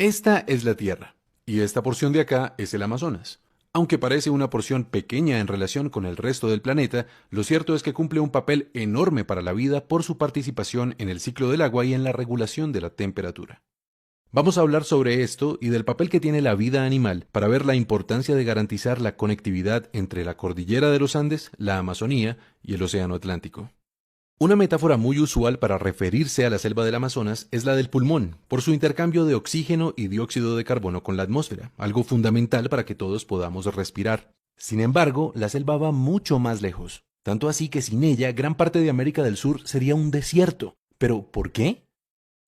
Esta es la Tierra, y esta porción de acá es el Amazonas. Aunque parece una porción pequeña en relación con el resto del planeta, lo cierto es que cumple un papel enorme para la vida por su participación en el ciclo del agua y en la regulación de la temperatura. Vamos a hablar sobre esto y del papel que tiene la vida animal para ver la importancia de garantizar la conectividad entre la cordillera de los Andes, la Amazonía y el Océano Atlántico. Una metáfora muy usual para referirse a la selva del Amazonas es la del pulmón, por su intercambio de oxígeno y dióxido de carbono con la atmósfera, algo fundamental para que todos podamos respirar. Sin embargo, la selva va mucho más lejos, tanto así que sin ella gran parte de América del Sur sería un desierto. ¿Pero por qué?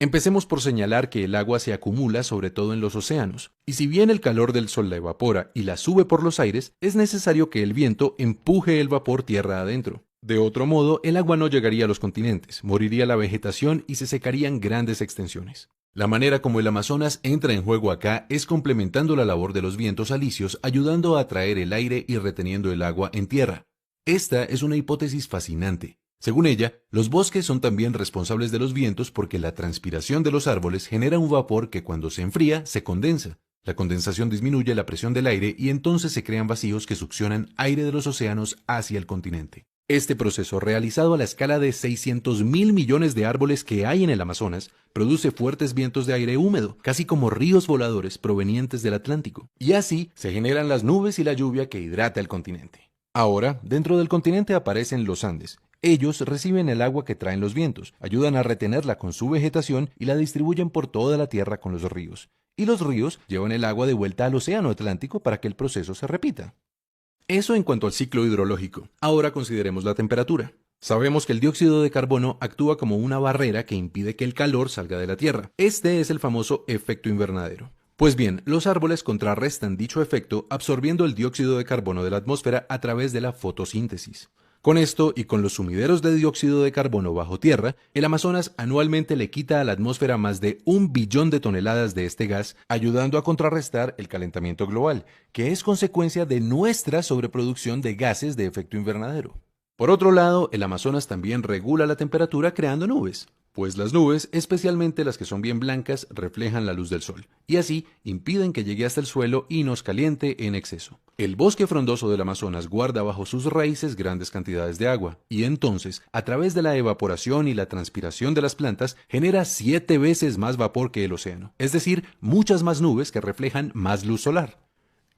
Empecemos por señalar que el agua se acumula sobre todo en los océanos, y si bien el calor del sol la evapora y la sube por los aires, es necesario que el viento empuje el vapor tierra adentro. De otro modo, el agua no llegaría a los continentes, moriría la vegetación y se secarían grandes extensiones. La manera como el Amazonas entra en juego acá es complementando la labor de los vientos alisios, ayudando a atraer el aire y reteniendo el agua en tierra. Esta es una hipótesis fascinante. Según ella, los bosques son también responsables de los vientos porque la transpiración de los árboles genera un vapor que cuando se enfría se condensa. La condensación disminuye la presión del aire y entonces se crean vacíos que succionan aire de los océanos hacia el continente. Este proceso, realizado a la escala de 600.000 millones de árboles que hay en el Amazonas, produce fuertes vientos de aire húmedo, casi como ríos voladores provenientes del Atlántico. Y así se generan las nubes y la lluvia que hidrata el continente. Ahora, dentro del continente aparecen los Andes. Ellos reciben el agua que traen los vientos, ayudan a retenerla con su vegetación y la distribuyen por toda la tierra con los ríos. Y los ríos llevan el agua de vuelta al océano Atlántico para que el proceso se repita. Eso en cuanto al ciclo hidrológico. Ahora consideremos la temperatura. Sabemos que el dióxido de carbono actúa como una barrera que impide que el calor salga de la Tierra. Este es el famoso efecto invernadero. Pues bien, los árboles contrarrestan dicho efecto absorbiendo el dióxido de carbono de la atmósfera a través de la fotosíntesis. Con esto y con los sumideros de dióxido de carbono bajo tierra, el Amazonas anualmente le quita a la atmósfera más de 1 billón de toneladas de este gas, ayudando a contrarrestar el calentamiento global, que es consecuencia de nuestra sobreproducción de gases de efecto invernadero. Por otro lado, el Amazonas también regula la temperatura creando nubes, pues las nubes, especialmente las que son bien blancas, reflejan la luz del sol, y así impiden que llegue hasta el suelo y nos caliente en exceso. El bosque frondoso del Amazonas guarda bajo sus raíces grandes cantidades de agua, y entonces, a través de la evaporación y la transpiración de las plantas, genera 7 veces más vapor que el océano, es decir, muchas más nubes que reflejan más luz solar.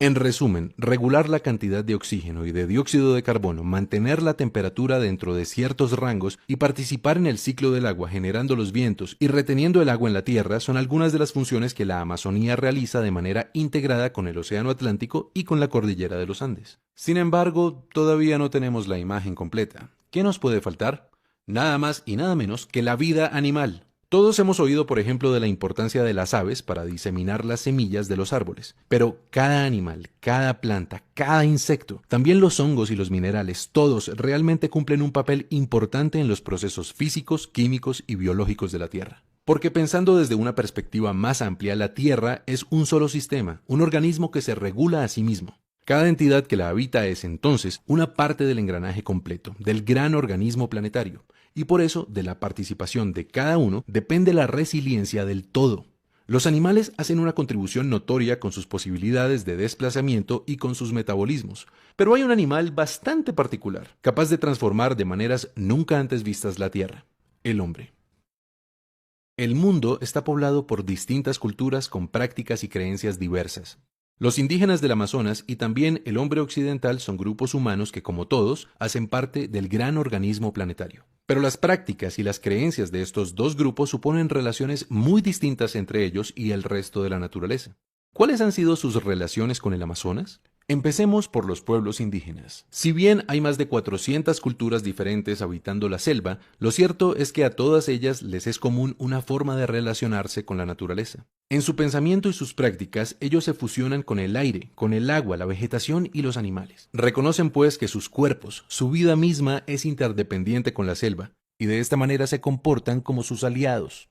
En resumen, regular la cantidad de oxígeno y de dióxido de carbono, mantener la temperatura dentro de ciertos rangos y participar en el ciclo del agua generando los vientos y reteniendo el agua en la tierra son algunas de las funciones que la Amazonía realiza de manera integrada con el Océano Atlántico y con la cordillera de los Andes. Sin embargo, todavía no tenemos la imagen completa. ¿Qué nos puede faltar? Nada más y nada menos que la vida animal. Todos hemos oído, por ejemplo, de la importancia de las aves para diseminar las semillas de los árboles, pero cada animal, cada planta, cada insecto, también los hongos y los minerales, todos realmente cumplen un papel importante en los procesos físicos, químicos y biológicos de la Tierra. Porque pensando desde una perspectiva más amplia, la Tierra es un solo sistema, un organismo que se regula a sí mismo. Cada entidad que la habita es entonces una parte del engranaje completo, del gran organismo planetario. Y por eso, de la participación de cada uno, depende la resiliencia del todo. Los animales hacen una contribución notoria con sus posibilidades de desplazamiento y con sus metabolismos. Pero hay un animal bastante particular, capaz de transformar de maneras nunca antes vistas la Tierra: el hombre. El mundo está poblado por distintas culturas con prácticas y creencias diversas. Los indígenas del Amazonas y también el hombre occidental son grupos humanos que, como todos, hacen parte del gran organismo planetario. Pero las prácticas y las creencias de estos dos grupos suponen relaciones muy distintas entre ellos y el resto de la naturaleza. ¿Cuáles han sido sus relaciones con el Amazonas? Empecemos por los pueblos indígenas. Si bien hay más de 400 culturas diferentes habitando la selva, lo cierto es que a todas ellas les es común una forma de relacionarse con la naturaleza. En su pensamiento y sus prácticas, ellos se fusionan con el aire, con el agua, la vegetación y los animales. Reconocen pues que sus cuerpos, su vida misma es interdependiente con la selva, y de esta manera se comportan como sus aliados.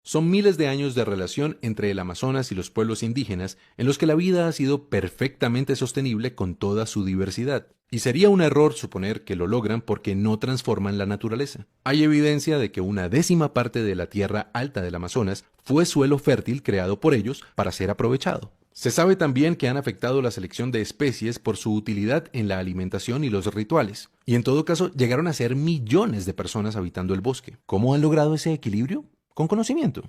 Son miles de años de relación entre el Amazonas y los pueblos indígenas en los que la vida ha sido perfectamente sostenible con toda su diversidad. Y sería un error suponer que lo logran porque no transforman la naturaleza. Hay evidencia de que una 10ª parte de la tierra alta del Amazonas fue suelo fértil creado por ellos para ser aprovechado. Se sabe también que han afectado la selección de especies por su utilidad en la alimentación y los rituales. Y en todo caso, llegaron a ser millones de personas habitando el bosque. ¿Cómo han logrado ese equilibrio? Con conocimiento.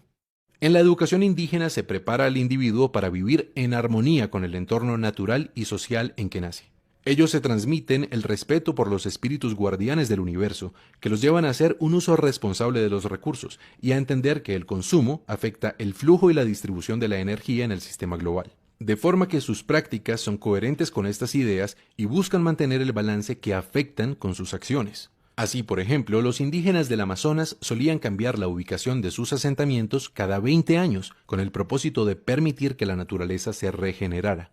En la educación indígena se prepara al individuo para vivir en armonía con el entorno natural y social en que nace. Ellos se transmiten el respeto por los espíritus guardianes del universo, que los llevan a hacer un uso responsable de los recursos y a entender que el consumo afecta el flujo y la distribución de la energía en el sistema global. De forma que sus prácticas son coherentes con estas ideas y buscan mantener el balance que afectan con sus acciones. Así, por ejemplo, los indígenas del Amazonas solían cambiar la ubicación de sus asentamientos cada 20 años, con el propósito de permitir que la naturaleza se regenerara.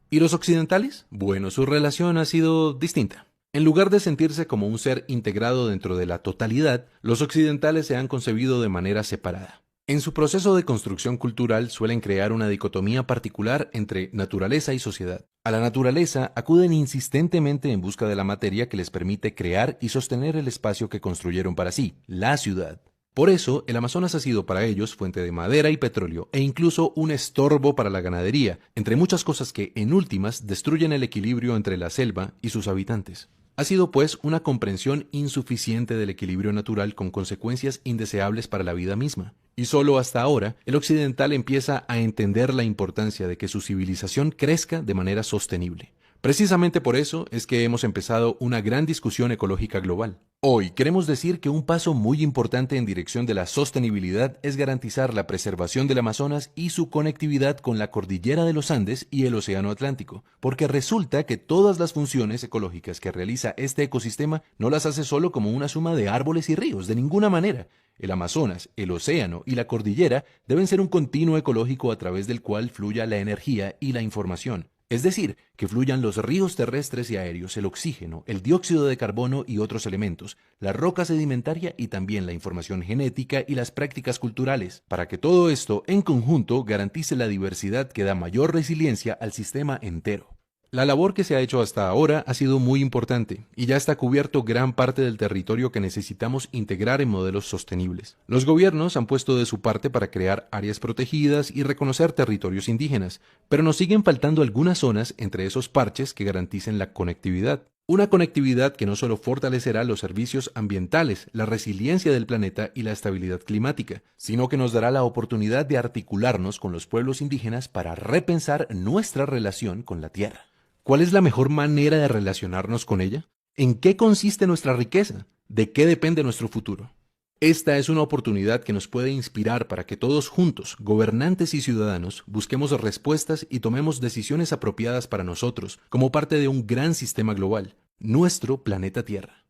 ¿Y los occidentales? Bueno, su relación ha sido distinta. En lugar de sentirse como un ser integrado dentro de la totalidad, los occidentales se han concebido de manera separada. En su proceso de construcción cultural suelen crear una dicotomía particular entre naturaleza y sociedad. A la naturaleza acuden insistentemente en busca de la materia que les permite crear y sostener el espacio que construyeron para sí, la ciudad. Por eso, el Amazonas ha sido para ellos fuente de madera y petróleo e incluso un estorbo para la ganadería, entre muchas cosas que, en últimas, destruyen el equilibrio entre la selva y sus habitantes. Ha sido, pues, una comprensión insuficiente del equilibrio natural con consecuencias indeseables para la vida misma. Y solo hasta ahora, el occidental empieza a entender la importancia de que su civilización crezca de manera sostenible. Precisamente por eso es que hemos empezado una gran discusión ecológica global. Hoy queremos decir que un paso muy importante en dirección de la sostenibilidad es garantizar la preservación del Amazonas y su conectividad con la cordillera de los Andes y el Océano Atlántico, porque resulta que todas las funciones ecológicas que realiza este ecosistema no las hace solo como una suma de árboles y ríos, de ninguna manera. El Amazonas, el océano y la cordillera deben ser un continuo ecológico a través del cual fluya la energía y la información. Es decir, que fluyan los ríos terrestres y aéreos, el oxígeno, el dióxido de carbono y otros elementos, la roca sedimentaria y también la información genética y las prácticas culturales, para que todo esto en conjunto garantice la diversidad que da mayor resiliencia al sistema entero. La labor que se ha hecho hasta ahora ha sido muy importante y ya está cubierto gran parte del territorio que necesitamos integrar en modelos sostenibles. Los gobiernos han puesto de su parte para crear áreas protegidas y reconocer territorios indígenas, pero nos siguen faltando algunas zonas entre esos parches que garanticen la conectividad. Una conectividad que no solo fortalecerá los servicios ambientales, la resiliencia del planeta y la estabilidad climática, sino que nos dará la oportunidad de articularnos con los pueblos indígenas para repensar nuestra relación con la tierra. ¿Cuál es la mejor manera de relacionarnos con ella? ¿En qué consiste nuestra riqueza? ¿De qué depende nuestro futuro? Esta es una oportunidad que nos puede inspirar para que todos juntos, gobernantes y ciudadanos, busquemos respuestas y tomemos decisiones apropiadas para nosotros, como parte de un gran sistema global, nuestro planeta Tierra.